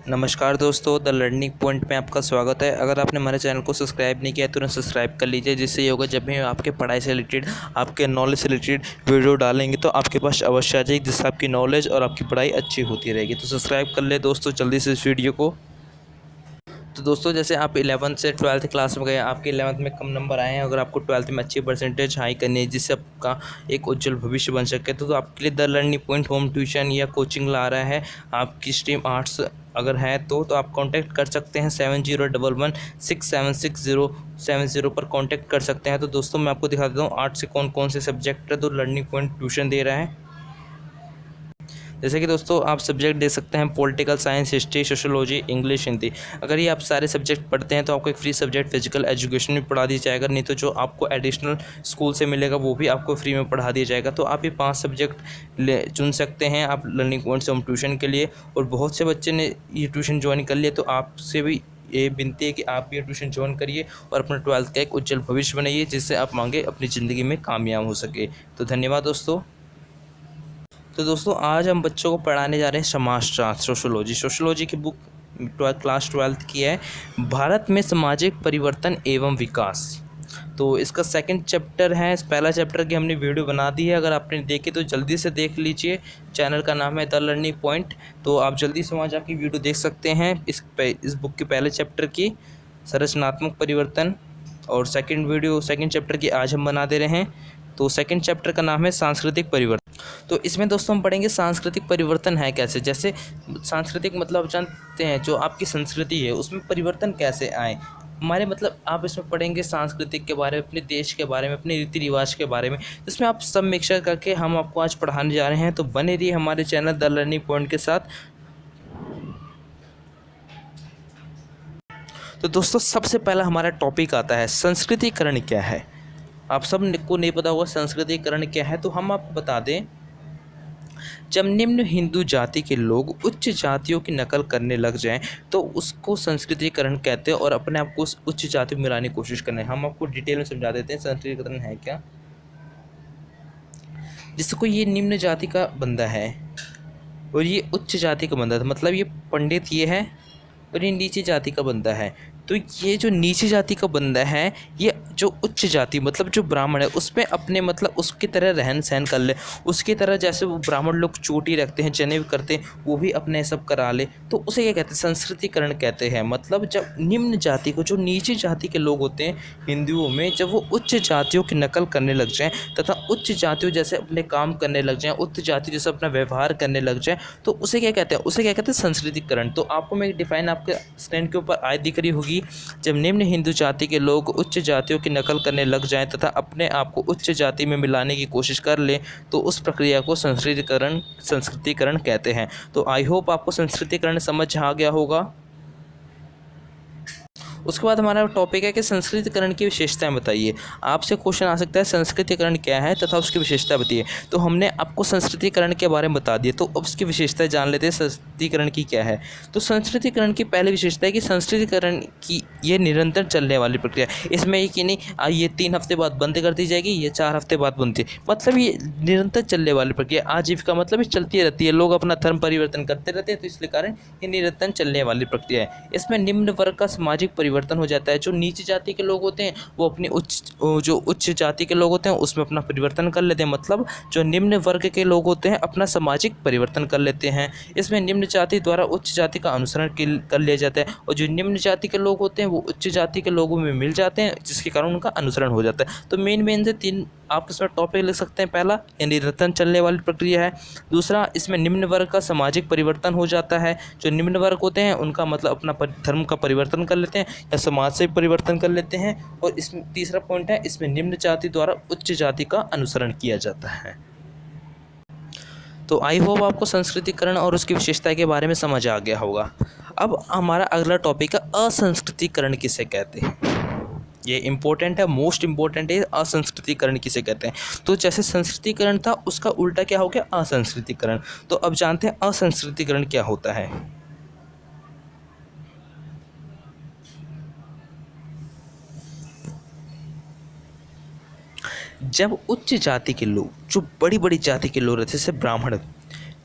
नमस्कार दोस्तों, the learning point में आपका स्वागत है। अगर आपने हमारे चैनल को सब्सक्राइब नहीं किया है तो उन्हें सब्सक्राइब कर लीजिए, जिससे ये होगा जब भी हम आपके पढ़ाई से रिलेटेड, आपके नॉलेज से रिलेटेड वीडियो डालेंगे तो आपके पास अवश्य आ जाएगी, जिससे आपकी नॉलेज और आपकी पढ़ाई अच्छी होती रहेगी। तो सब्सक्राइब कर ले दोस्तों जल्दी से इस वीडियो को। तो दोस्तों, जैसे आप 11th से 12th क्लास में गए, आपके 11th में कम नंबर आए हैं, अगर आपको 12th में अच्छी परसेंटेज हाई करनी है जिससे आपका एक उज्जवल भविष्य बन सके, तो आपके लिए the learning point home tuition या कोचिंग ला रहा है। आपकी स्ट्रीम आर्ट्स अगर है तो आप कांटेक्ट कर सकते हैं 7011676070 पर कांटेक्ट कर सकते हैं। तो दोस्तों, मैं आपको दिखा देता हूँ आर्ट्स से कौन कौन से सब्जेक्ट है तो लर्निंग पॉइंट ट्यूशन दे रहा है। जैसे कि दोस्तों, आप सब्जेक्ट दे सकते हैं political science, history, sociology, English, Hindi. अगर ये आप सारे सब्जेक्ट पढ़ते हैं तो आपको एक फ्री सब्जेक्ट फिजिकल एजुकेशन भी पढ़ा दिया जाएगा, नहीं तो जो आपको एडिशनल स्कूल से मिलेगा वो भी आपको फ्री में पढ़ा दिया जाएगा। तो आप ये 5 सब्जेक्ट चुन सकते हैं आप लर्निंग पॉइंट से होम ट्यूशन के लिए। और बहुत से बच्चे ने ये ट्यूशन ज्वाइन कर लिया, तो आपसे भी ये विनती है कि आप ये ट्यूशन ज्वाइन करिए और अपना 12th का एक उज्जवल भविष्य बनाइए, जिससे आप आगे अपनी ज़िंदगी में कामयाब हो सके। तो धन्यवाद दोस्तों। तो दोस्तों, आज हम बच्चों को पढ़ाने जा रहे हैं समाजशास्त्र, सोशोलॉजी की बुक क्लास 12th की है, भारत में सामाजिक परिवर्तन एवं विकास। तो इसका सेकंड चैप्टर है। पहला चैप्टर की हमने वीडियो बना दी है, अगर आपने देखी तो जल्दी से देख लीजिए। चैनल का नाम है द लर्निंग पॉइंट, तो आप जल्दी से वहाँ जाके वीडियो देख सकते हैं इस बुक के पहले चैप्टर की संरचनात्मक परिवर्तन। और सेकंड चैप्टर की आज हम बना दे रहे हैं। तो सेकंड चैप्टर का नाम है सांस्कृतिक परिवर्तन। तो इसमें दोस्तों हम पढ़ेंगे सांस्कृतिक परिवर्तन है कैसे। जैसे सांस्कृतिक मतलब आप जानते हैं जो आपकी संस्कृति है उसमें परिवर्तन कैसे आए हमारे, मतलब आप इसमें पढ़ेंगे सांस्कृतिक के बारे में, अपने देश के बारे में, अपने रीति रिवाज के बारे में। इसमें आप सब मिक्सचर करके हम आपको आज पढ़ाने जा रहे हैं। तो बने रहिए हमारे चैनल द लर्निंग पॉइंट के साथ। तो दोस्तों, सबसे पहला हमारा टॉपिक आता है संस्कृतिकरण क्या है। आप सब को नहीं पता होगा संस्कृतिकरण क्या है, तो हम आपको बता दें। जब निम्न हिंदू जाति के लोग उच्च जातियों की नकल करने लग जाएं तो उसको संस्कृतिकरण कहते हैं और अपने आप को उस उच्च जाति में मिलाने की कोशिश करना है। हम आपको डिटेल में समझा देते हैं संस्कृतिकरण है क्या। जिससे कोई ये निम्न जाति का बंदा है और ये उच्च जाति का बंदा था, मतलब ये पंडित ये है और ये नीची जाति का बंदा है। तो ये जो नीची जाति का बंदा है, ये जो उच्च जाति मतलब जो ब्राह्मण है उसमें अपने मतलब उसकी तरह रहन सहन कर ले, उसकी तरह जैसे वो ब्राह्मण लोग चोटी रखते हैं, जनेऊ करते हैं, वो भी अपने सब करा ले। तो उसे क्या कहते हैं, संस्कृतिकरण कहते हैं। मतलब जब निम्न जाति को, जो नीची जाति के लोग होते हैं हिंदुओं में, जब वो उच्च जातियों की नकल करने लग जाएँ तथा उच्च जातियों जैसे अपने काम करने लग जाएँ, उच्च जाति जैसे अपना व्यवहार करने लग जाए, तो उसे क्या कहते हैं, उसे क्या कहते हैं संस्कृतिकरण। तो आपको मैं डिफाइन आपके स्क्रीन के ऊपर आय दिख रही होगी। जब निम्न हिंदू जाति के लोग उच्च जातियों की नकल करने लग जाएं तथा अपने आप को उच्च जाति में मिलाने की कोशिश कर लें, तो उस प्रक्रिया को संस्कृतिकरण कहते हैं। तो आई होप आपको संस्कृतिकरण समझ आ गया होगा। उसके बाद हमारा टॉपिक है कि संस्कृतिकरण की विशेषताएं बताइए। आपसे क्वेश्चन आ सकता है संस्कृतिकरण क्या है तथा उसकी विशेषता बताइए। तो हमने आपको संस्कृतिकरण के बारे में बता दिया, तो अब उसकी विशेषताएं जान लेते हैं संस्कृतिकरण की क्या है। तो संस्कृतिकरण की पहली विशेषता है कि संस्कृतिकरण की ये निरंतर चलने वाली प्रक्रिया। इसमें ये कि नहीं ये 3 हफ्ते बाद बंद कर दी जाएगी, ये 4 हफ्ते बाद बनती है, मतलब ये निरंतर चलने वाली प्रक्रिया। आजीविका मतलब ये चलती रहती है, लोग अपना धर्म परिवर्तन करते रहते हैं, तो इसलिए कारण ये निरंतर चलने वाली प्रक्रिया है। इसमें निम्न वर्ग का सामाजिक परिवर्तन हो जाता है। जो नीची जाति के लोग होते हैं वो अपनी उच्च जाति के लोग होते हैं उसमें अपना परिवर्तन कर लेते हैं, मतलब जो निम्न वर्ग के लोग होते हैं अपना सामाजिक परिवर्तन कर लेते हैं। इसमें निम्न जाति द्वारा उच्च जाति का अनुसरण कर लिया जाता है और जो निम्न जाति के लोग होते हैं वो उच्च जाति के लोगों में मिल जाते हैं, जिसके कारण उनका अनुसरण हो जाता है। तो मेन से 3 आप इसमें टॉपिक लिख सकते हैं। पहला, ये निरंतर चलने वाली प्रक्रिया है। दूसरा, इसमें निम्न वर्ग का सामाजिक परिवर्तन हो जाता है। जो निम्न वर्ग होते हैं उनका मतलब अपना धर्म का परिवर्तन कर लेते हैं या समाज से परिवर्तन कर लेते हैं। और इसमें तीसरा पॉइंट है, इसमें निम्न जाति द्वारा उच्च जाति का अनुसरण किया जाता है। तो आई होप आपको संस्कृतिकरण और उसकी विशेषता के बारे में समझ आ गया होगा। अब हमारा अगला टॉपिक है असंस्कृतिकरण किसे कहते हैं। ये इम्पोर्टेंट है, मोस्ट इम्पोर्टेंट है, असंस्कृतिकरण किसे कहते हैं। तो जैसे संस्कृतिकरण था उसका उल्टा क्या हो गया, असंस्कृतिकरण। तो अब जानते हैं असंस्कृतिकरण क्या होता है। जब उच्च जाति के लोग, जो बड़ी बड़ी जाति के लोग रहते हैं, जैसे ब्राह्मण,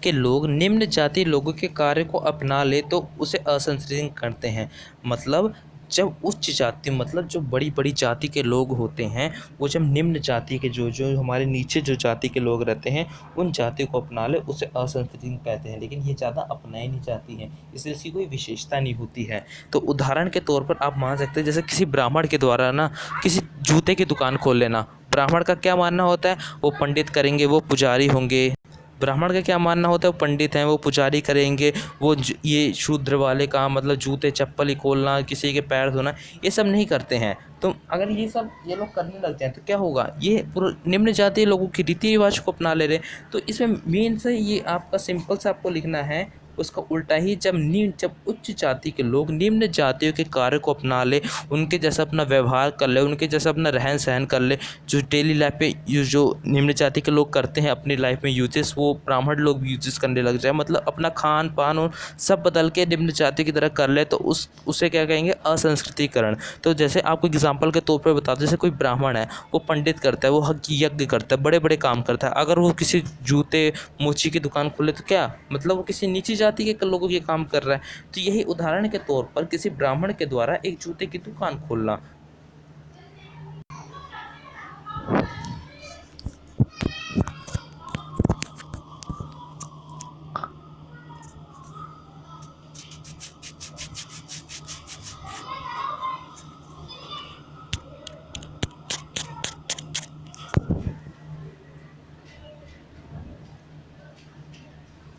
के लोग निम्न जाति लोगों के कार्य को अपना ले तो उसे असंस्कृत करते हैं। मतलब जब उच्च जाति मतलब जो बड़ी बड़ी जाति के लोग होते हैं, वो जब निम्न जाति के जो जो हमारे नीचे जो जाति के लोग रहते हैं उन जाति को अपना ले उसे असंस्कृत कहते हैं। लेकिन ये ज़्यादा अपनाई नहीं जाती है, इसलिए इसकी कोई विशेषता नहीं होती है। तो उदाहरण के तौर पर आप मान सकते हैं जैसे किसी ब्राह्मण के द्वारा ना किसी जूते की दुकान खोल लेना। ब्राह्मण का क्या मानना होता है, वो पंडित करेंगे, वो पुजारी होंगे। ब्राह्मण का क्या मानना होता है, वो पंडित हैं, वो पुजारी करेंगे, वो ये शूद्र वाले काम मतलब जूते चप्पल ही खोलना, किसी के पैर धोना, ये सब नहीं करते हैं। तो अगर ये लोग करने लग जाएँ तो क्या होगा, ये पूरा निम्न जाति लोगों की रीति रिवाज को अपना ले रहे हैं। तो इसमें मेन से ये आपका सिंपल सा आपको लिखना है, उसका उल्टा ही जब उच्च जाति के लोग निम्न जातियों के कार्य को अपना ले, उनके जैसा अपना व्यवहार कर ले, उनके जैसा अपना रहन सहन कर ले, जो डेली लाइफ पे जो निम्न जाति के लोग करते हैं अपनी लाइफ में यूजेस, वो ब्राह्मण लोग भी यूजेस करने लग जाए, मतलब अपना खान पान और सब बदल के निम्न जाति की तरह कर ले, तो उसे क्या कहेंगे, असंस्कृतिकरण। तो जैसे आपको एग्जाम्पल के तौर पर बता दो, जैसे कोई ब्राह्मण है, वो पंडित करता है, वो यज्ञ करता है, बड़े बड़े काम करता है, अगर वो किसी जूते मोची की दुकान खोले तो क्या मतलब, वो किसी नीची जाति के लोगों के काम कर रहा है। तो यही उदाहरण के तौर पर किसी ब्राह्मण के द्वारा एक जूते की दुकान खोलना।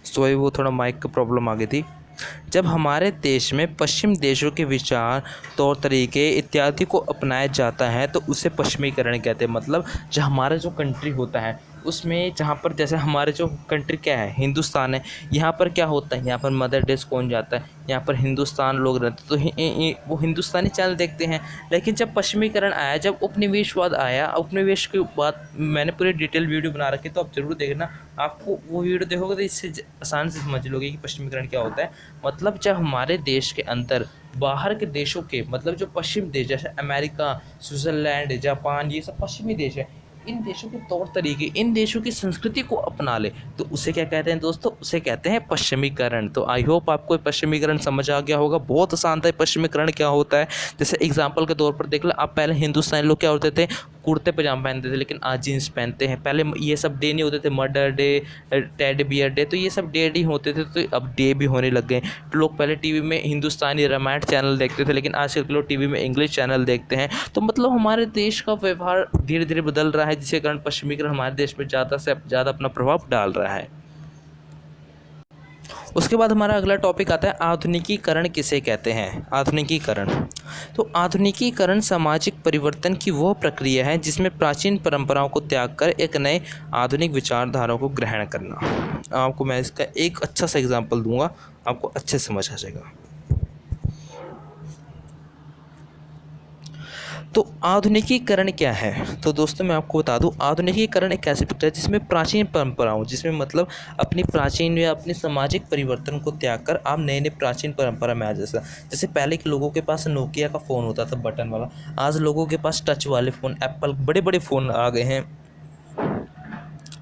सॉरी, वो थोड़ा माइक की प्रॉब्लम आ गई थी। जब हमारे देश में पश्चिम देशों के विचार, तौर तरीके इत्यादि को अपनाया जाता है तो उसे पश्चिमीकरण कहते हैं। मतलब जो हमारा जो कंट्री होता है उसमें, जहाँ पर जैसे हमारे जो कंट्री क्या है, हिंदुस्तान है, यहाँ पर क्या होता है, यहाँ पर मदर डेज कौन जाता है, यहाँ पर हिंदुस्तान लोग रहते तो वो हिंदुस्तानी चैनल देखते हैं। लेकिन जब पश्चिमीकरण आया, जब उपनिवेशवाद आया, उपनिवेश के बाद मैंने पूरी डिटेल वीडियो बना रखी, तो आप ज़रूर देखना। आपको वो वीडियो देखोगे तो इससे आसान से समझ लोगे कि पश्चिमीकरण क्या होता है। मतलब जब हमारे देश के अंदर बाहर के देशों के, मतलब जो पश्चिम देश जैसे अमेरिका, स्विट्ज़रलैंड, जापान, ये सब पश्चिमी देश है, इन देशों के तौर तरीके, इन देशों की संस्कृति को अपना ले तो उसे क्या कहते हैं दोस्तों, उसे कहते हैं पश्चिमीकरण। तो आई होप आपको पश्चिमीकरण समझ आ गया होगा। बहुत आसान था पश्चिमीकरण क्या होता है। जैसे एग्जांपल के तौर पर देख लो, आप पहले हिंदुस्तानी लोग क्या होते थे, कुर्ते पजामा पहनते थे, लेकिन आज जीन्स पहनते हैं। पहले ये सब डे नहीं होते थे, murder day, teddy bear day, तो ये सब डे ही होते थे, तो अब डे भी होने लग गए। तो लोग पहले टीवी में हिंदुस्तानी रामायण चैनल देखते थे, लेकिन आजकल के लोग टीवी में इंग्लिश चैनल देखते हैं। तो मतलब हमारे देश का व्यवहार धीरे धीरे बदल रहा है, जिसके कारण पश्चिमीकरण हमारे देश में ज़्यादा से ज़्यादा अपना प्रभाव डाल रहा है। उसके बाद हमारा अगला टॉपिक आता है आधुनिकीकरण किसे कहते हैं। आधुनिकीकरण, तो आधुनिकीकरण सामाजिक परिवर्तन की वह प्रक्रिया है जिसमें प्राचीन परंपराओं को त्याग कर एक नए आधुनिक विचारधाराओं को ग्रहण करना। आपको मैं इसका एक अच्छा सा एग्जांपल दूंगा, आपको अच्छे से समझ आ जाएगा। तो आधुनिकीकरण क्या है, तो दोस्तों मैं आपको बता दूं, आधुनिकीकरण एक ऐसी प्रक्रिया है जिसमें प्राचीन परंपराओं, जिसमें मतलब अपनी प्राचीन या अपनी सामाजिक परिवर्तन को त्याग कर आप नए नए प्राचीन परंपरा में आ जैसे पहले के लोगों के पास नोकिया का फ़ोन होता था बटन वाला, आज लोगों के पास टच वाले फ़ोन, एप्पल बड़े बड़े फ़ोन आ गए हैं।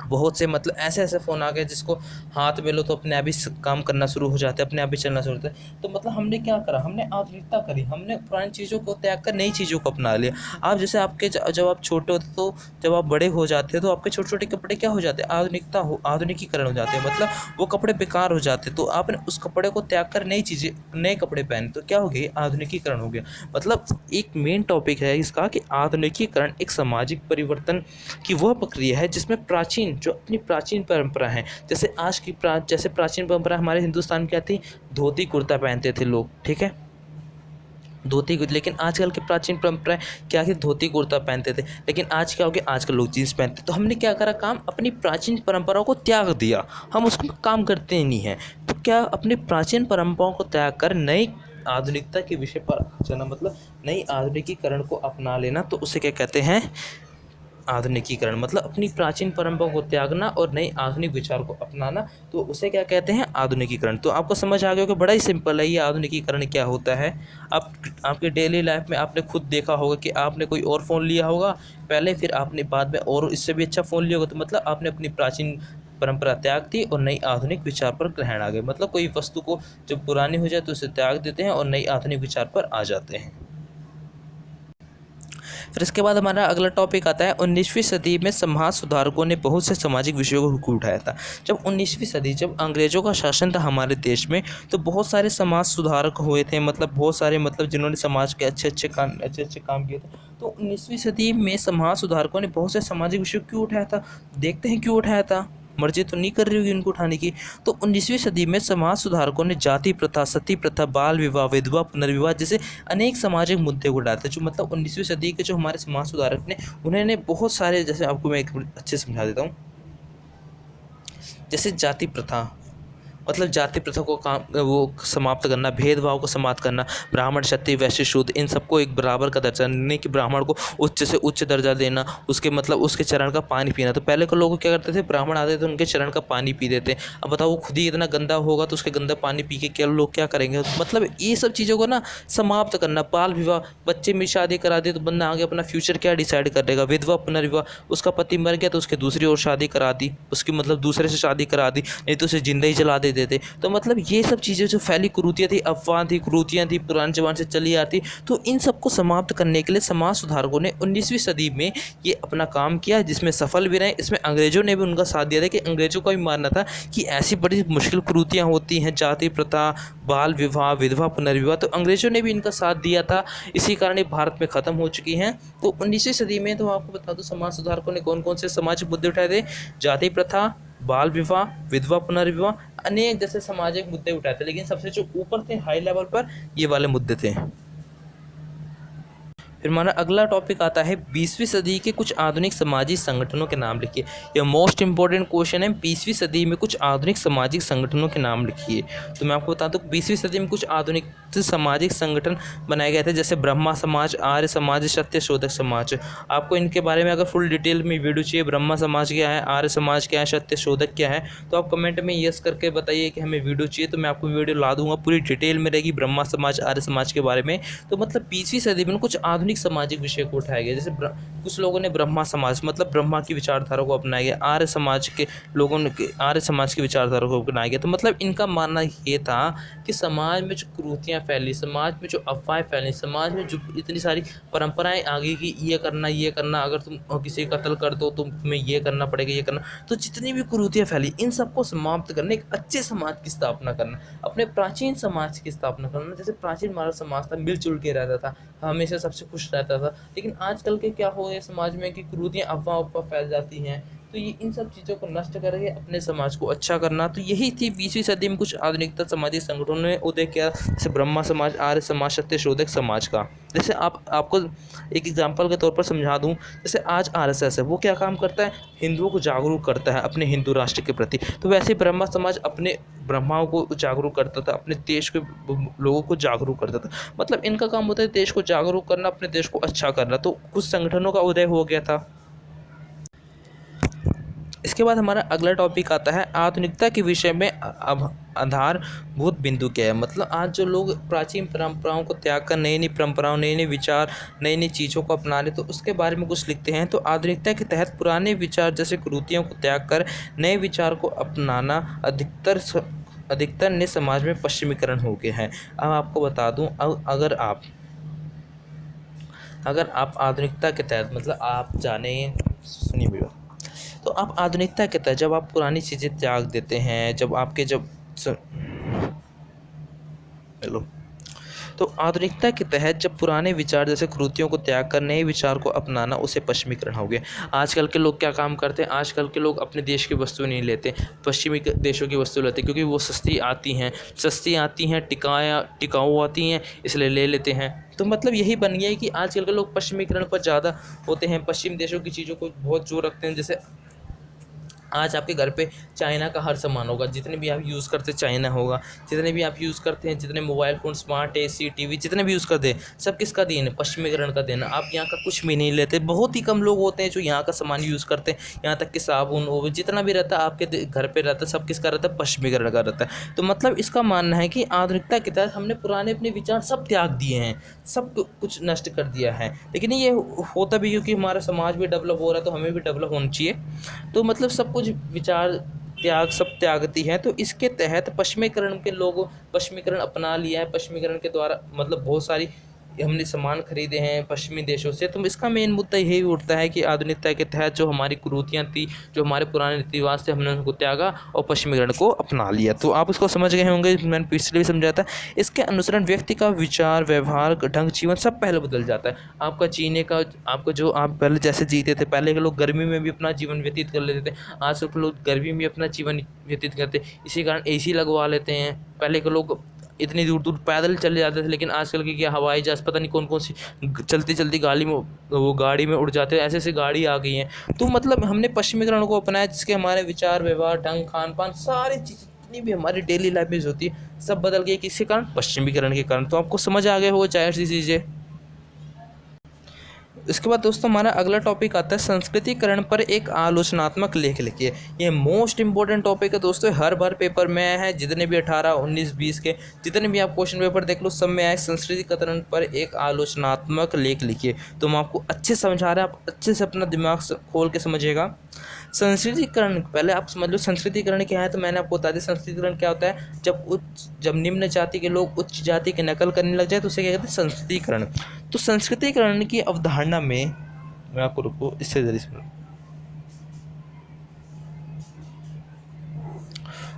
बहुत से मतलब ऐसे ऐसे फ़ोन आ गए जिसको हाथ में लो तो अपने आप ही काम करना शुरू हो जाता है, अपने आप ही चलना शुरू होता है। तो मतलब हमने क्या करा, हमने आधुनिकता करी, हमने पुरानी चीज़ों को त्याग कर नई चीज़ों को अपना लिया। आप जैसे आपके जब आप छोटे होते तो जब आप बड़े हो जाते हैं तो आपके छोटे छोटे कपड़े क्या हो जाते हैं, आधुनिकीकरण हो जाते हैं, मतलब वो कपड़े बेकार हो जाते हैं। तो आपने उस कपड़े को त्याग कर नई चीज़ें, नए कपड़े पहने, तो क्या हो गया, आधुनिकीकरण हो गया। मतलब एक मेन टॉपिक है इसका कि आधुनिकीकरण एक सामाजिक परिवर्तन की वह प्रक्रिया है जिसमें प्राचीन, जो अपनी प्राचीन परंपरा है, जैसे आज की जैसे प्राचीन परंपरा हमारे हिंदुस्तान में क्या थी, धोती कुर्ता पहनते थे लोग, ठीक है, धोती। लेकिन आजकल की प्राचीन परंपराएं क्या थी, धोती कुर्ता पहनते थे, लेकिन आज क्या हो गया, आजकल लोग जीन्स पहनते। तो हमने क्या करा काम, अपनी प्राचीन परंपराओं को त्याग दिया, हम उसको काम करते ही नहीं हैं। तो क्या अपनी प्राचीन परंपराओं को त्याग कर नई आधुनिकता के विषय पर चलना, मतलब नई आधुनिकीकरण को अपना लेना, तो उसे क्या कहते हैं, आधुनिकीकरण। मतलब अपनी प्राचीन परंपराओं को त्यागना और नई आधुनिक विचार को अपनाना, तो उसे क्या कहते हैं, आधुनिकीकरण। तो आपको समझ आ गया कि बड़ा ही सिंपल है ये आधुनिकीकरण क्या होता है। आपके डेली लाइफ में आपने खुद देखा होगा कि आपने कोई और फ़ोन लिया होगा पहले, फिर आपने बाद में और इससे भी अच्छा फ़ोन लिया होगा, तो मतलब आपने अपनी प्राचीन परंपरा त्याग दी और नई आधुनिक विचार पर ग्रहण आ गए। मतलब कोई वस्तु को जब पुरानी हो जाए तो उसे त्याग देते हैं और नई आधुनिक विचार पर आ जाते हैं। फिर इसके बाद हमारा अगला टॉपिक आता है 19वीं सदी में समाज सुधारकों ने बहुत से सामाजिक विषयों को उठाया था। जब 19वीं सदी जब अंग्रेज़ों का शासन था हमारे देश में, तो बहुत सारे समाज सुधारक हुए थे, मतलब बहुत सारे, मतलब जिन्होंने समाज के अच्छे अच्छे काम किए थे। तो 19वीं सदी में समाज सुधारकों ने बहुत से सामाजिक विषय क्यों उठाया था, देखते हैं क्यों उठाया था। मर्जी तो नहीं कर रही होगी उनको उठाने की। तो 19वीं सदी में समाज सुधारकों ने जाति प्रथा, सती प्रथा, बाल विवाह, विधवा पुनर्विवाह जैसे अनेक सामाजिक मुद्दे को उठाए थे। जो मतलब 19वीं सदी के जो हमारे समाज सुधारक ने, उन्होंने बहुत सारे, जैसे आपको मैं एक अच्छे से समझा देता हूँ। जैसे जाति प्रथा, मतलब जाति प्रथा को वो समाप्त करना, भेदभाव को समाप्त करना, ब्राह्मण क्षत्रिय वैश्य शूद्र इन सबको एक बराबर का दर्जा, नहीं कि ब्राह्मण को उच्च से उच्च दर्जा देना, उसके मतलब उसके चरण का पानी पीना। तो पहले के लोग क्या करते थे, ब्राह्मण आते थे उनके चरण का पानी पी देते। अब बताओ वो खुद ही इतना गंदा होगा तो उसके गंदा पानी पी के क्या लोग क्या करेंगे। मतलब ये सब चीज़ों को ना समाप्त करना। बाल विवाह, बच्चे में शादी करा दी तो बंदा आगे अपना फ्यूचर क्या डिसाइड करेगा। विधवा पुनर्विवाह, उसका पति मर गया तो उसके दूसरी ओर शादी करा दी, उसकी मतलब दूसरे से शादी करा दी, नहीं तो उसे जिंदा ही जला देते थे। तो मतलब ये सब चीज़ें जो फैली कुरीतियाँ थी, अफवाह थी, कुरीतियाँ थी, पुराने जमाने से चली आती, तो इन सबको समाप्त करने के लिए समाज सुधारकों ने 19वीं सदी में ये अपना काम किया, जिसमें सफल भी रहे। इसमें अंग्रेज़ों ने भी उनका साथ दिया था, कि अंग्रेज़ों का भी मानना था कि ऐसी बड़ी मुश्किल कुरीतियाँ होती हैं, जाति प्रथा, बाल विवाह, विधवा पुनर्विवाह, तो अंग्रेज़ों ने भी इनका साथ दिया था। इसी कारण ये भारत में ख़त्म हो चुकी हैं। तो 19वीं सदी में तो आपको बता दूँ समाज सुधारकों ने कौन कौन से सामाजिक मुद्दे उठाए थे। जाति प्रथा, बाल विवाह, विधवा पुनर्विवाह, अनेक जैसे सामाजिक मुद्दे उठाए थे, लेकिन सबसे जो ऊपर थे हाई लेवल पर ये वाले मुद्दे थे। फिर हमारा अगला टॉपिक आता है 20वीं सदी के कुछ आधुनिक सामाजिक संगठनों के नाम लिखिए। यह मोस्ट इंपॉर्टेंट क्वेश्चन है। 20वीं सदी में कुछ आधुनिक सामाजिक संगठनों के नाम लिखिए। तो मैं आपको बता दूं 20वीं सदी में कुछ आधुनिक सामाजिक संगठन बनाए गए थे, जैसे ब्रह्मा समाज, आर्य समाज, सत्य शोधक समाज। आपको इनके बारे में अगर फुल डिटेल में वीडियो चाहिए, ब्रह्मा समाज क्या है, आर्य समाज क्या है, सत्य शोधक क्या है, तो आप कमेंट में यस करके बताइए कि हमें वीडियो चाहिए, तो मैं आपको वीडियो ला दूंगा। पूरी डिटेल में रहेगी ब्रह्मा समाज, आर्य समाज के बारे में। तो मतलब 20वीं सदी में कुछ आधुनिक सामाजिक विषय को उठाया गया। जैसे कुछ लोगों ने ब्रह्मा समाज, मतलब ब्रह्मा की विचारधारा को अपनाया गया। आर्य समाज के लोगों ने आर्य समाज की विचारधारा को अपनाया गया। तो मतलब इनका मानना ये था कि समाज में जो कुरीतियाँ फैली, समाज में जो अफवाहें फैली, समाज में जो इतनी सारी परंपराएं आ गई कि ये करना, अगर तुम किसी का कत्ल कर दो तो तुम्हें ये करना पड़ेगा, ये करना। तो जितनी भी कुरीतियाँ फैली, इन सबको समाप्त करने, एक अच्छे समाज की स्थापना करना, अपने प्राचीन समाज की स्थापना करना। जैसे प्राचीन हमारा समाज था, मिलजुल के रहता था, हमेशा सबसे खुश रहता था। लेकिन आजकल के क्या हो गया समाज में कि कुरीतियाँ अफवाह फैल जाती हैं। तो ये इन सब चीज़ों को नष्ट करके अपने समाज को अच्छा करना। तो यही थी 20वीं सदी में कुछ आधुनिकता सामाजिक संगठनों ने उदय किया, जैसे ब्रह्मा समाज, आर्य समाज, सत्य शोधक समाज का। जैसे आपको एक एग्जांपल के तौर पर समझा दूं, जैसे आज आरएसएस है, वो क्या काम करता है, हिंदुओं को जागरूक करता है अपने हिंदू राष्ट्र के प्रति। तो वैसे ब्रह्मा समाज अपने ब्रह्माओं को जागरूक करता था, अपने देश के लोगों को जागरूक करता था। मतलब इनका काम होता है देश को जागरूक करना, अपने देश को अच्छा करना। तो कुछ संगठनों का उदय हो गया था। इसके बाद हमारा अगला टॉपिक आता है आधुनिकता के विषय में अब आधारभूत बिंदु क्या है। मतलब आज जो लोग प्राचीन परंपराओं को त्याग कर नई नई परंपराओं, नई नई विचार, नई नई चीज़ों को अपना रहे, तो उसके बारे में कुछ लिखते हैं। तो आधुनिकता के तहत पुराने विचार जैसे कुरीतियों को त्याग कर नए विचार को अपनाना अधिकतर ने समाज में पश्चिमीकरण हो गया है। अब आपको बता दूं, अगर आप आधुनिकता के तहत, मतलब आप जाने, सुनिए भैया, तो आप आधुनिकता के तहत जब आप पुरानी चीज़ें त्याग देते हैं, हेलो, तो आधुनिकता के तहत जब पुराने विचार जैसे कुरीतियों को त्याग कर नए विचार को अपनाना, उसे पश्चिमीकरण हो गया। आजकल के लोग क्या काम करते हैं, आजकल के लोग अपने देश की वस्तु नहीं लेते, पश्चिमी देशों की वस्तु लेते, क्योंकि वो सस्ती आती हैं, टिकाऊ आती हैं, इसलिए ले लेते हैं। तो मतलब यही बन गया है कि आजकल के लोग पश्चिमीकरण पर ज़्यादा होते हैं, पश्चिम देशों की चीज़ों को बहुत जोर रखते हैं। जैसे आज आपके घर पे चाइना का हर सामान होगा, जितने भी आप यूज़ करते हैं चाइना होगा, जितने भी आप यूज़ करते हैं, जितने mobile phone, smart AC, TV जितने भी यूज़ करते हैं, सब किसका देन है, पश्चिमीकरण का देन है। आप यहाँ का कुछ भी नहीं लेते। बहुत ही कम लोग होते हैं जो यहाँ का सामान यूज़ करते हैं। यहाँ तक कि साबुन ओवन जितना भी रहता है आपके घर पर रहता है, सब किसका रहता है, पश्चिमीकरण का रहता है। तो मतलब इसका मानना है कि आधुनिकता के तहत हमने पुराने अपने विचार सब त्याग दिए हैं, सब कुछ नष्ट कर दिया है। लेकिन ये होता भी क्योंकि हमारा समाज भी डेवलप हो रहा है, तो हमें भी डेवलप होना चाहिए। तो मतलब सब कुछ विचार त्याग सब त्यागती हैं। तो इसके तहत पश्चिमीकरण के लोगों पश्चिमीकरण अपना लिया है। पश्चिमीकरण के द्वारा मतलब बहुत सारी हमने सामान खरीदे हैं पश्चिमी देशों से। तो इसका मेन मुद्दा यही उठता है कि आधुनिकता के तहत जो हमारी कुरीतियाँ थी, जो हमारे पुराने रीति रिवाज थे, हमने उनको त्यागा और पश्चिमीकरण को अपना लिया। तो आप उसको समझ गए होंगे, मैंने पिछले भी समझाया था। इसके अनुसरण व्यक्ति का विचार, व्यवहार, ढंग, जीवन सब पहले बदल जाता है। आपका जीने का आपको जो आप पहले जैसे जीते थे, पहले के लोग गर्मी में भी अपना जीवन व्यतीत कर लेते थे, आज के लोग गर्मी में अपना जीवन व्यतीत करते, इसी कारण एसी लगवा लेते हैं। पहले के लोग इतनी दूर दूर पैदल चले जाते थे, लेकिन आजकल की क्या हवाई जहाज़ पता नहीं कौन कौन सी चलती चलती गाड़ी में उड़ जाते हैं, ऐसे ऐसे गाड़ी आ गई हैं। तो मतलब हमने पश्चिमीकरण को अपनाया, जिसके हमारे विचार, व्यवहार, ढंग, खान पान सारी चीज़ जितनी भी हमारी डेली लाइफ में होती है सब बदल गई। किसके कारण? पश्चिमीकरण के कारण। तो आपको समझ आ गया होगा जाहिर सी चीज़ें। इसके बाद दोस्तों हमारा अगला टॉपिक आता है संस्कृतिकरण पर एक आलोचनात्मक लेख लिखिए। ये मोस्ट इंपॉर्टेंट टॉपिक है दोस्तों, हर बार पेपर में है, जितने भी 18, 19, 20 के जितने भी आप क्वेश्चन पेपर देख लो सब में आए, संस्कृतिकरण पर एक आलोचनात्मक लेख लिखिए। तो हम आपको अच्छे समझा रहे हैं, आप अच्छे से अपना दिमाग खोल के समझिएगा। संस्कृतिकरण पहले आप समझ लो संस्कृतिकरण क्या है। तो मैंने आपको बता दिया संस्कृतिकरण क्या होता है। जब निम्न जाति के लोग उच्च जाति की नकल करने लग जाए तो उसे क्या कहते हैं? संस्कृतिकरण। तो संस्कृतिकरण की अवधारणा में मैं आपको रुको इससे जरिए सुनो।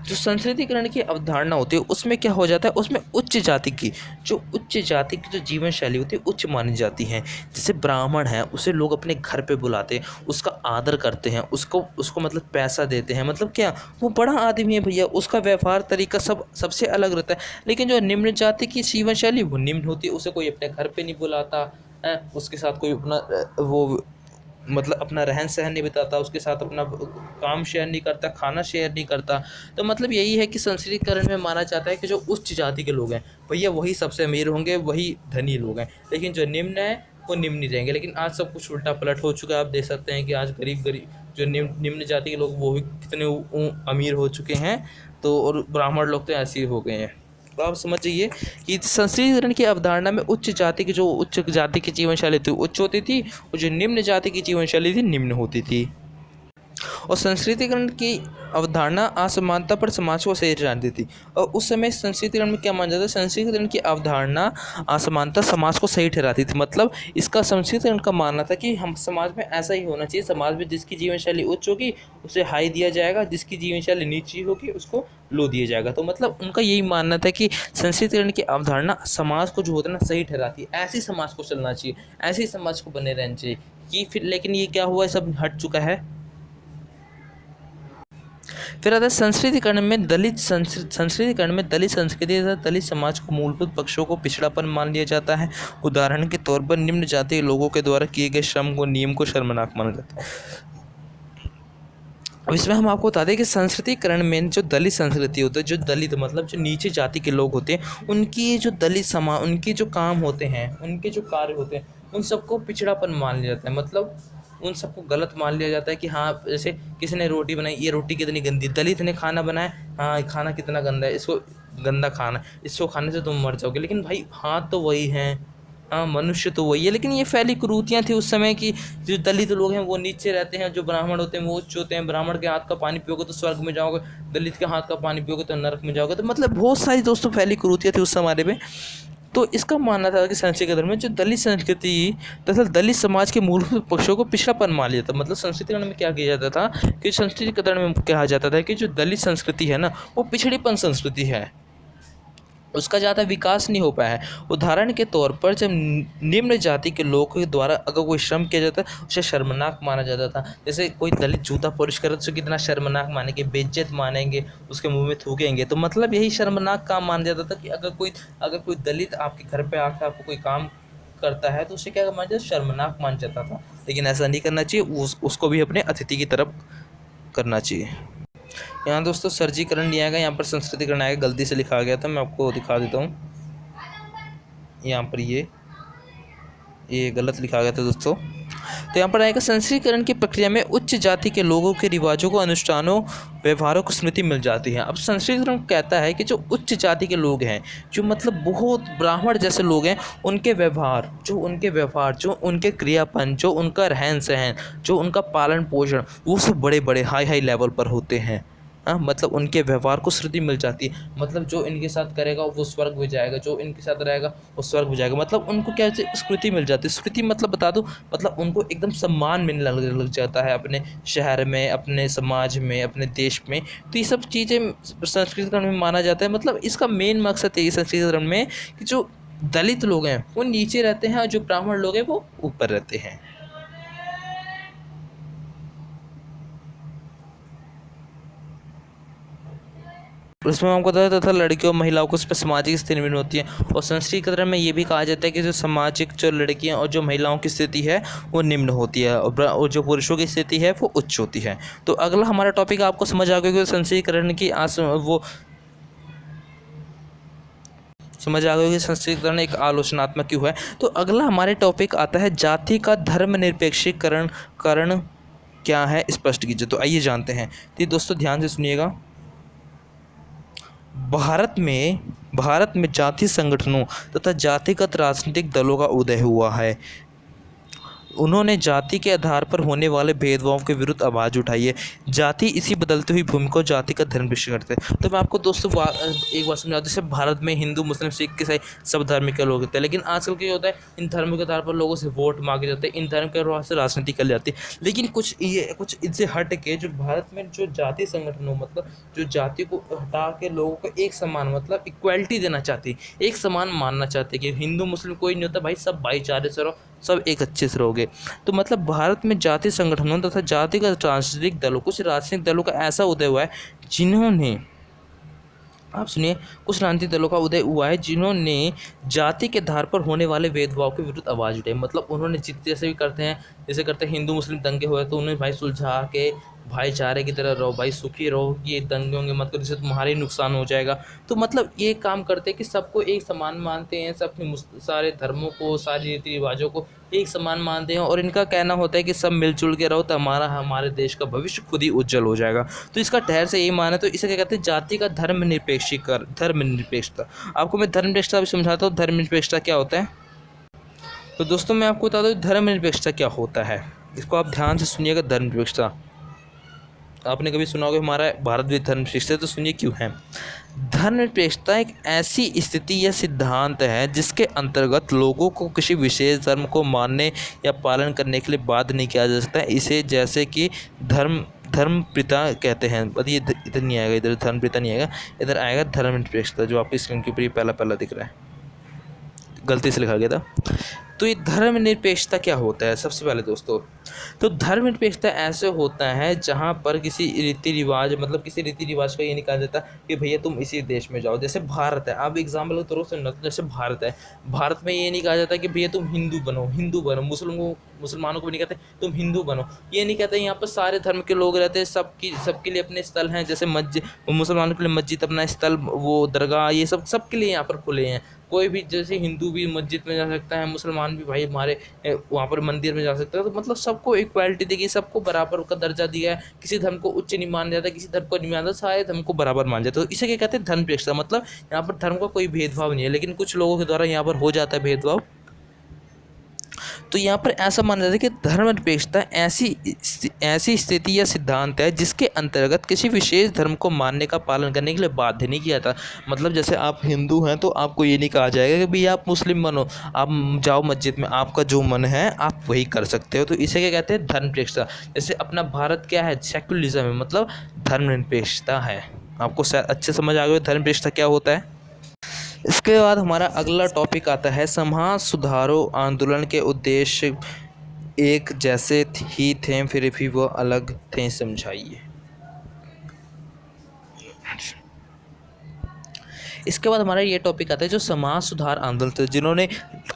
जो संस्कृतिकरण की अवधारणा होती है उसमें क्या हो जाता है, उसमें उच्च जाति की जो जीवन शैली होती है उच्च मानी जाती है। जैसे ब्राह्मण है उसे लोग अपने घर पे बुलाते हैं, उसका आदर करते हैं, उसको मतलब पैसा देते हैं, मतलब क्या वो बड़ा आदमी है भैया, उसका व्यवहार तरीका सबसे अलग रहता है। लेकिन जो निम्न जाति की जीवन शैली वो निम्न होती है, उसे कोई अपने घर पे नहीं बुलाता है, उसके साथ कोई अपना वो मतलब अपना रहन सहन नहीं बताता, उसके साथ अपना काम शेयर नहीं करता, खाना शेयर नहीं करता। तो मतलब यही है कि संस्कृतिकरण में माना जाता है कि जो उच्च जाति के लोग हैं भैया वही सबसे अमीर होंगे, वही धनी लोग हैं, लेकिन जो निम्न है वो निम्न नहीं रहेंगे। लेकिन आज सब कुछ उल्टा पलट हो चुका है। आप देख सकते हैं कि आज गरीब जो निम्न जाति के लोग वो भी कितने अमीर हो चुके हैं। तो और ब्राह्मण लोग तो ऐसे ही हो गए हैं। तो आप समझ जाइए कि संस्कृतिकरण की अवधारणा में उच्च जाति की जीवन शैली थी उच्च होती थी, और जो निम्न जाति की जीवन शैली थी निम्न होती थी। और संस्कृतिकरण की अवधारणा असमानता पर समाज को सही ठहराती थी। और उस समय संस्कृतिकरण में क्या माना जाता है? संस्कृतिकरण की अवधारणा असमानता समाज को सही ठहराती थी। मतलब इसका संस्कृतिकरण का मानना था कि हम समाज में ऐसा ही होना चाहिए, समाज में जिसकी जीवन शैली उच्च होगी उसे हाई दिया जाएगा, जिसकी जीवन शैली नीची होगी उसको लो दिया जाएगा। तो मतलब उनका यही मानना था कि संस्कृतिकरण की अवधारणा समाज को जो होता है ना सही ठहराती है, ऐसे समाज को चलना चाहिए, ऐसे ही समाज को बने रहना चाहिए। कि फिर लेकिन ये क्या हुआ, सब हट चुका है। फिर आता है संस्कृतिकरण में दलित संस्कृति तथा दलित समाज को मूलभूत पक्षों को पिछड़ापन मान लिया जाता है। उदाहरण के तौर पर निम्न जाति के लोगों के द्वारा किए गए श्रम को नियम को शर्मनाक माना जाता है। अब इसमें हम आपको बता दें कि संस्कृतिकरण में जो दलित संस्कृति होती है, जो दलित मतलब जो नीचे जाति के लोग होते हैं, उनकी जो दलित समाज उनके जो काम होते हैं, उनके जो कार्य होते हैं, उन सबको पिछड़ापन मान लिया जाता है। मतलब उन सबको गलत मान लिया जाता है कि हाँ जैसे किसी ने रोटी बनाई, ये रोटी कितनी गंदी, दलित ने खाना बनाया, हाँ ये खाना कितना गंदा है, इसको गंदा खाना, इसको खाने से तुम मर जाओगे। लेकिन भाई हाथ तो वही हैं, हाँ मनुष्य तो वही है। लेकिन ये फैली कुरीतियाँ थी उस समय की जो दलित लोग हैं वो नीचे रहते हैं, जो ब्राह्मण होते हैं वो उच्च होते हैं। ब्राह्मण के हाथ का पानी पियोगे तो स्वर्ग में जाओगे, दलित के हाथ का पानी पियोगे तो नरक में जाओगे। तो मतलब बहुत सारी दोस्तों फैली कुरीतियाँ थी उस जमाने में। तो इसका मानना था कि संस्कृतिकरण में जो दलित संस्कृति तथा दलित समाज के मूलभूत पक्षों को पिछड़ापन मान लिया था। मतलब संस्कृतिकरण में क्या किया जाता था कि संस्कृतिकरण में कहा जाता था कि जो दलित संस्कृति है ना वो पिछड़ीपन संस्कृति है, उसका ज़्यादा विकास नहीं हो पाया है। उदाहरण के तौर पर जब निम्न जाति के लोगों के द्वारा अगर कोई श्रम किया जाता है उसे शर्मनाक माना जाता था। जैसे कोई दलित जूता पॉलिश करे तो कितना शर्मनाक मानेंगे, बेइज्जत मानेंगे, उसके मुंह में थूकेंगे। तो मतलब यही शर्मनाक काम माना जाता था कि अगर कोई दलित आपके घर पे आकर आपको कोई काम करता है तो उसे क्या माना जाता, शर्मनाक मान जाता था। लेकिन ऐसा नहीं करना चाहिए, उसको भी अपने अतिथि की तरफ करना चाहिए। यहाँ दोस्तों सर्जीकरण नहीं आएगा, यहाँ पर संस्कृतिकरण आएगा, गलती से लिखा गया था, मैं आपको दिखा देता हूँ। यहाँ पर ये गलत लिखा गया था दोस्तों। तो यहाँ पर आएगा संस्कृतिकरण की प्रक्रिया में उच्च जाति के लोगों के रिवाजों को, अनुष्ठानों, व्यवहारों को स्मृति मिल जाती है। अब संस्कृतिकरण कहता है कि जो उच्च जाति के लोग हैं, जो मतलब बहुत ब्राह्मण जैसे लोग हैं, उनके व्यवहार, जो उनके क्रियापन, जो उनका रहन सहन, जो उनका पालन पोषण, वो सब बड़े बड़े हाई लेवल पर होते हैं। मतलब उनके व्यवहार को स्वीकृति मिल जाती है। मतलब जो इनके साथ करेगा वो स्वर्ग में जाएगा, जो इनके साथ रहेगा वो स्वर्ग में जाएगा। मतलब उनको क्या स्वीकृति मिल जाती है। स्वीकृति मतलब बता दूँ, मतलब उनको एकदम सम्मान मिलने लग जाता है अपने शहर में, अपने समाज में, अपने देश में। तो ये सब चीज़ें संस्कृतिकरण में माना जाता है। मतलब इसका मेन मकसद है ये संस्कृतिकरण में कि जो दलित लोग हैं वो नीचे रहते हैं और जो ब्राह्मण लोग हैं वो ऊपर रहते हैं। उसमें हमको बताया तथा लड़कियों और महिलाओं को उसमें सामाजिक स्थिति निम्न होती है। और संस्कृतिकरण में ये भी कहा जाता है कि जो सामाजिक जो लड़कियां और जो महिलाओं की स्थिति है वो निम्न होती है, और जो पुरुषों की स्थिति है वो उच्च होती है। तो अगला हमारा टॉपिक आपको समझ आ गया कि संस्कृतिकरण की समझ आ गई कि संस्कृतिकरण एक आलोचनात्मक क्यों है। तो अगला हमारे टॉपिक आता है जाति का धर्मनिरपेक्षीकरण करण क्या है, स्पष्ट कीजिए। तो आइए जानते हैं। तो दोस्तों ध्यान से सुनिएगा। भारत में जातीय संगठनों तथा जातिगत राजनीतिक दलों का उदय हुआ है। उन्होंने जाति के आधार पर होने वाले भेदभाव के विरुद्ध आवाज़ उठाई है। जाति इसी बदलती हुई भूमि को जाति का धर्म विषय करते हैं। तो मैं आपको दोस्तों एक बात समझा दूँ। जैसे भारत में हिंदू, मुस्लिम, सिख, ईसाई सब धर्म के लोग होते हैं, लेकिन आजकल क्या होता है, इन धर्मों के आधार पर लोगों से वोट मांगे जाते हैं, इन धर्म के आधार से राजनीति कर जाती है। लेकिन कुछ इनसे हट के जो भारत में जो जातीय संगठन हो, मतलब जो जाति को हटा के लोगों को एक समान, मतलब इक्वालिटी देना चाहती, एक समान मानना चाहते कि हिंदू मुस्लिम कोई नहीं होता भाई, सब भाईचारे से रहो, सब एक अच्छे से रहोगे। तो मतलब भारत में जातीय संगठनों तथा जातिगत राजनीतिक दलों, कुछ राजनीतिक दलों का ऐसा उदय हुआ है जिन्होंने, आप सुनिए, कुछ राजनीतिक दलों का उदय हुआ है जिन्होंने जाति के आधार पर होने वाले भेदभाव के विरुद्ध आवाज़ उठाई। मतलब उन्होंने जैसे भी करते हैं, जैसे करते हैं हिंदू मुस्लिम दंगे हुए तो उन्हें भाई सुलझा के भाईचारे की तरह रहो, भाई सुखी रहो, ये दंगे होंगे मत करो, जिससे तुम्हारा ही नुकसान हो जाएगा। तो मतलब ये काम करते हैं कि सबको एक समान मानते हैं, सब सारे धर्मों को, सारे रीति रिवाजों को एक समान मानते हैं, और इनका कहना होता है कि सब मिलजुल के रहो तो हमारे देश का भविष्य खुद ही उज्जवल हो जाएगा। तो इसका ठहर से यही माना है। तो इसे क्या कहते हैं, जाति का धर्मनिरपेक्षता। आपको मैं धर्मनिरपेक्षता भी समझाता हूँ, धर्मनिरपेक्षता क्या होता है। तो दोस्तों मैं आपको बता दूँ धर्मनिरपेक्षता क्या होता है। इसको आप ध्यान से सुनिएगा। धर्मनिरपेक्षता आपने कभी सुना होगा हमारा भारत भी धर्मनिरपेक्ष है, तो सुनिए क्यों है। धर्मनिरपेक्षता एक ऐसी स्थिति या सिद्धांत है जिसके अंतर्गत लोगों को किसी विशेष धर्म को मानने या पालन करने के लिए बाध्य नहीं किया जा सकता है। इसे जैसे कि धर्मपिता कहते हैं। बट ये इधर नहीं आएगा, इधर धर्मपिता नहीं आएगा, इधर आएगा धर्मनिरपेक्षता, जो आपकी स्क्रीन के ऊपर पहला दिख रहा है, गलती से लिखा गया था। तो ये धर्मनिरपेक्षता क्या होता है, सबसे पहले दोस्तों, तो धर्मनिरपेक्षता ऐसे होता है जहाँ पर किसी रीति रिवाज, मतलब किसी रीति रिवाज का ये नहीं कहा जाता कि भैया तुम इसी देश में जाओ। जैसे भारत है, आप एग्जाम्पल तो जैसे भारत है, भारत में ये नहीं कहा जाता कि भैया तुम हिंदू बनो, मुसलमानों को भी नहीं कहते तुम हिंदू बनो, ये नहीं कहते। यहाँ पर सारे धर्म के लोग रहते हैं, सबके लिए अपने स्थल हैं। जैसे मस्जिद, मुसलमानों के लिए मस्जिद अपना स्थल, वो दरगाह, ये सबके लिए यहाँ पर खुले हैं। कोई भी, जैसे हिंदू भी मस्जिद में जा सकता है, मुसलमान भी भाई हमारे वहाँ पर मंदिर में जा सकता है। तो मतलब सबको इक्वालिटी दी गई, सबको बराबर का दर्जा दिया है। किसी धर्म को उच्च नहीं माना जाता, किसी धर्म को नहीं माना जाता, सारे धर्म को बराबर माना जाता है। तो इसे क्या कहते हैं, धर्मनिरपेक्षता। मतलब यहाँ पर धर्म का कोई भेदभाव नहीं है, लेकिन कुछ लोगों के द्वारा यहाँ पर हो जाता है भेदभाव। तो यहाँ पर ऐसा माना जाता है कि धर्मनिरपेक्षता ऐसी स्थिति या सिद्धांत है जिसके अंतर्गत किसी विशेष धर्म को मानने का पालन करने के लिए बाध्य नहीं किया जाता। मतलब जैसे आप हिंदू हैं तो आपको ये नहीं कहा जाएगा कि भैया आप मुस्लिम बनो, आप जाओ मस्जिद में, आपका जो मन है आप वही कर सकते हो। तो इसे क्या कहते हैं, धर्मनिरपेक्षता। जैसे अपना भारत क्या है, सेक्युलरिज्म है, मतलब धर्मनिरपेक्षता है। आपको अच्छे समझ आ गए धर्मनिरपेक्षता क्या होता है। इसके बाद हमारा अगला टॉपिक आता है समाज सुधारों आंदोलन के उद्देश्य एक जैसे ही थे फिर भी वो अलग थे, समझाइए। इसके बाद हमारा ये टॉपिक आता है जो समाज सुधार आंदोलन थे, जिन्होंने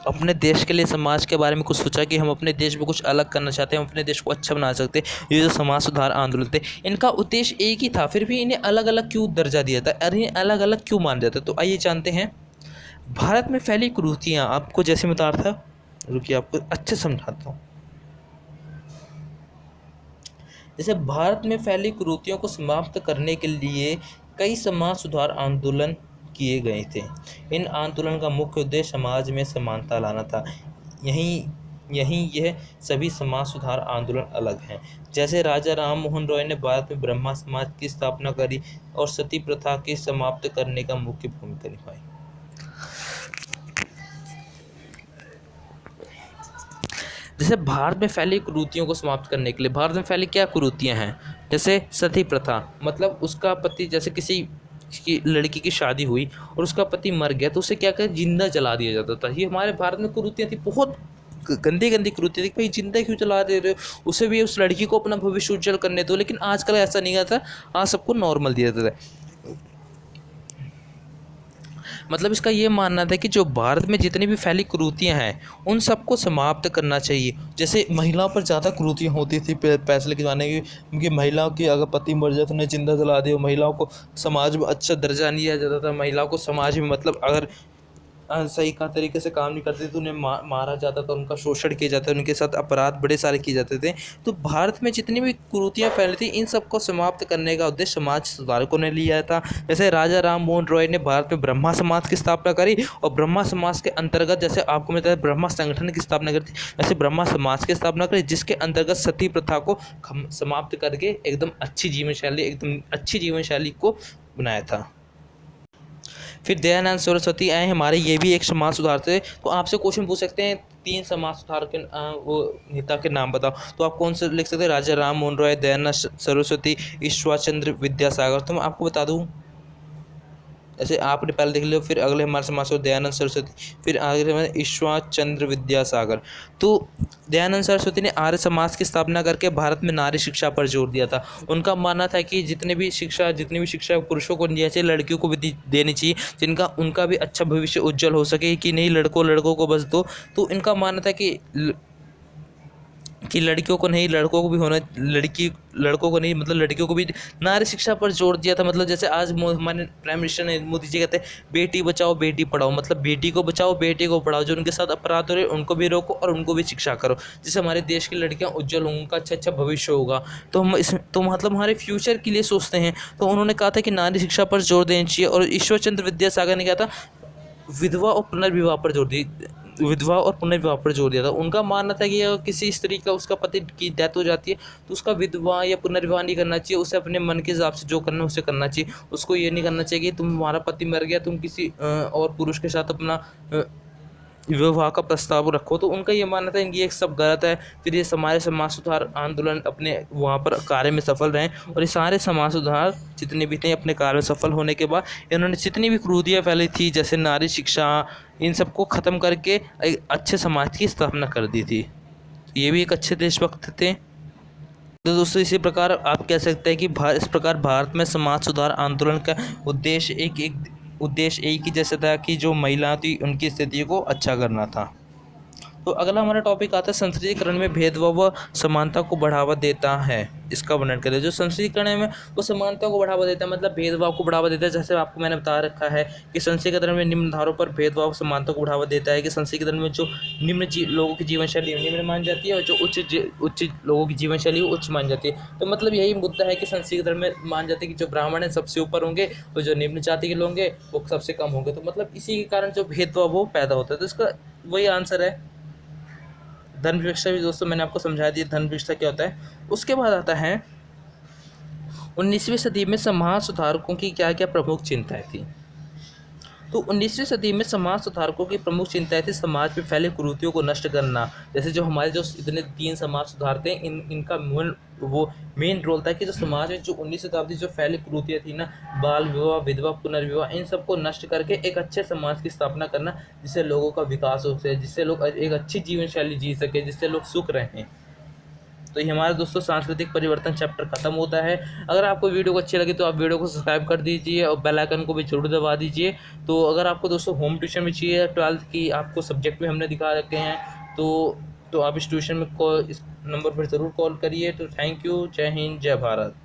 अपने देश के लिए, समाज के बारे में कुछ सोचा कि हम अपने देश में कुछ अलग करना चाहते हैं, हम अपने देश को अच्छा बना सकते हैं। ये जो समाज सुधार आंदोलन थे, इनका उद्देश्य एक ही था, फिर भी इन्हें अलग अलग क्यों दर्जा दिया था, इन्हें अलग अलग क्यों माना जाता है। तो आइए जानते हैं। भारत में फैली कुरीतियाँ, आपको जैसे बता रहा था, रुकिए आपको अच्छे समझाता हूँ। जैसे भारत में फैली कुरीतियों को समाप्त करने के लिए कई समाज सुधार आंदोलन किए गए थे। इन आंदोलन का मुख्य उद्देश्य समाज में समानता लाना था। यहीं यहीं यह सभी समाज सुधार आंदोलन अलग हैं। जैसे राजा राम मोहन रॉय ने भारत में ब्रह्मा समाज की स्थापना करी और सती प्रथा की समाप्त करने का मुख्य भूमिका निभाई। जैसे भारत में फैली कुरीतियों को समाप्त करने के लिए, भारत में फैली क्या कुरीतियां हैं, जैसे सती प्रथा, मतलब उसका पति, जैसे किसी की लड़की की शादी हुई और उसका पति मर गया तो उसे क्या कर जिंदा जला दिया जाता था। ये हमारे भारत में कुरीतियां थी, बहुत गंदी गंदी कुरीतियां थी। भाई जिंदा क्यों जला दे रहे हो, उसे भी, उस लड़की को अपना भविष्य उज्जवल करने दो। लेकिन आजकल ऐसा नहीं होता, आज सबको नॉर्मल दिया जाता है। मतलब इसका ये मानना था कि जो भारत में जितनी भी फैली कुरीतियाँ हैं उन सबको समाप्त करना चाहिए। जैसे महिलाओं पर ज़्यादा कुरीतियाँ होती थी पहले के ज़माने की, उनकी महिलाओं की अगर पति मर जाए तो उन्हें जिंदा जला दिया। महिलाओं को समाज में अच्छा दर्जा नहीं दिया जाता था। महिलाओं को समाज में, मतलब अगर सही का तरीके से काम नहीं करते तो उन्हें मारा जाता था, उनका शोषण किया जाता था, उनके साथ अपराध बड़े सारे किए जाते थे। तो भारत में जितनी भी कुरीतियाँ फैली थी इन सबको समाप्त करने का उद्देश्य समाज सुधारकों ने लिया था। जैसे राजा राम मोहन रॉय ने भारत में ब्रह्मा समाज की स्थापना करी और ब्रह्मा समाज के अंतर्गत, जैसे आपको मैं बताया, ब्रह्मा संगठन की स्थापना करी थी, वैसे ब्रह्मा समाज की स्थापना करी जिसके अंतर्गत सती प्रथा को समाप्त करके एकदम अच्छी जीवन शैली को बनाया था। फिर दयानंद सरस्वती आए हमारे, ये भी एक समाज सुधार थे। तो आपसे क्वेश्चन पूछ सकते हैं 3 समाज सुधार के वो नेता के नाम बताओ, तो आप कौन से लिख सकते हैं? राजा राम मोहन रॉय, दयानंद सरस्वती, ईश्वर चंद्र विद्यासागर। तो मैं आपको बता दूं, ऐसे आपने पहले देख लिया, फिर अगले हमारे समाज को दयानंद सरस्वती, फिर आगे हमारे ईश्वर चंद्र विद्यासागर। तो दयानंद सरस्वती ने आर्य समाज की स्थापना करके भारत में नारी शिक्षा पर जोर दिया था। उनका मानना था कि जितनी भी शिक्षा पुरुषों को देनी चाहिए, लड़कियों को भी देनी चाहिए, जिनका उनका भी अच्छा भविष्य उज्जवल हो सके, कि नहीं लड़कों को बस दो। तो इनका मानना था कि लड़कियों को नहीं, लड़कों को भी होना, लड़कों को नहीं, मतलब लड़कियों को भी नारी शिक्षा पर जोर दिया था। मतलब जैसे आज हमारे प्राइम मिनिस्टर मोदी जी कहते हैं बेटी बचाओ बेटी पढ़ाओ, मतलब बेटी को बचाओ बेटी को पढ़ाओ। जो उनके साथ अपराध हो रहे उनको भी रोको और उनको भी शिक्षा करो, जिससे हमारे देश की लड़कियां उज्जवल होंगी, उनका अच्छा भविष्य होगा। तो हम तो मतलब हमारे फ्यूचर के लिए सोचते हैं। तो उन्होंने कहा था कि नारी शिक्षा पर जोर देना चाहिए। और ईश्वर चंद्र विद्यासागर ने कहा था विधवा और पुनर्विवाह पर जोर दिया था। उनका मानना था कि अगर किसी स्त्री का, उसका पति की डेथ हो जाती है तो उसका विधवा या पुनर्विवाह नहीं करना चाहिए, उसे अपने मन के हिसाब से जो करना है उसे करना चाहिए। उसको ये नहीं करना चाहिए कि तुम्हारा पति मर गया, तुम किसी और पुरुष के साथ अपना विवाह का प्रस्ताव रखो। तो उनका ये मानना था इनकी एक सब गलत है। फिर ये हमारे समाज सुधार आंदोलन अपने वहाँ पर कार्य में सफल रहे, और ये सारे समाज सुधार जितने भी थे अपने कार्य में सफल होने के बाद इन्होंने जितनी भी क्रूरतियाँ फैली थी, जैसे नारी शिक्षा, इन सबको ख़त्म करके एक अच्छे समाज की स्थापना कर दी थी। ये भी एक अच्छे देशभक्त थे। तो दोस्तों इसी प्रकार आप कह सकते हैं कि इस प्रकार भारत में समाज सुधार आंदोलन का उद्देश्य एक ही जैसा था कि जो महिला थी उनकी स्थिति को अच्छा करना था। तो अगला हमारा टॉपिक आता है संस्कृतिकरण में भेदभाव व समानता को बढ़ावा देता है, इसका वर्णन करें। जो संस्कृतिकरण है में वो समानता को बढ़ावा देता है, मतलब भेदभाव को बढ़ावा देता है। जैसे आपको मैंने बता रखा है कि संस्कृतिकरण में निम्न धारों पर भेदभाव समानता को बढ़ावा देता है। कि संस्कृतिकरण में जो लोगों की जीवन शैली निम्न मान जाती है और जो उच्च लोगों की जीवन शैली उच्च मान जाती है। तो मतलब यही मुद्दा है कि संस्कृतिकरण में मान जाते हैं कि जो ब्राह्मण है सबसे ऊपर होंगे और जो निम्न जाति के लोग होंगे वो सबसे कम होंगे। तो मतलब इसी के कारण जो भेदभाव वो पैदा होता है। तो इसका वही आंसर है धर्म विवक्षा। भी दोस्तों मैंने आपको समझा दिया धर्म विवक्षा क्या होता है। उसके बाद आता है 19वीं सदी में समाज सुधारकों की क्या क्या प्रमुख चिंताएं थी। तो 19वीं सदी में समाज सुधारकों की प्रमुख चिंताएं थी समाज में फैले कुरीतियों को नष्ट करना। जैसे जो हमारे जो इतने 3 समाज सुधार थे, इनका मेन रोल था कि जो समाज में जो 19वीं शताब्दी जो फैली कुरीतियाँ थी ना, बाल विवाह, विधवा, पुनर्विवाह, इन सबको नष्ट करके एक अच्छे समाज की स्थापना करना, जिससे लोगों का विकास हो सके, जिससे लोग एक अच्छी जीवन शैली जी सके, जिससे लोग सुख रहें। तो ये हमारा दोस्तों सांस्कृतिक परिवर्तन चैप्टर खत्म होता है। अगर आपको वीडियो को अच्छी लगी तो आप वीडियो को सब्सक्राइब कर दीजिए और बेल आइकन को भी जरूर दबा दीजिए। तो अगर आपको दोस्तों होम ट्यूशन में चाहिए 12th की आपको सब्जेक्ट में हमने दिखा रखे हैं, तो आप इस ट्यूशन में इस नंबर पर ज़रूर कॉल करिए। तो थैंक यू, जय हिंद, जय भारत।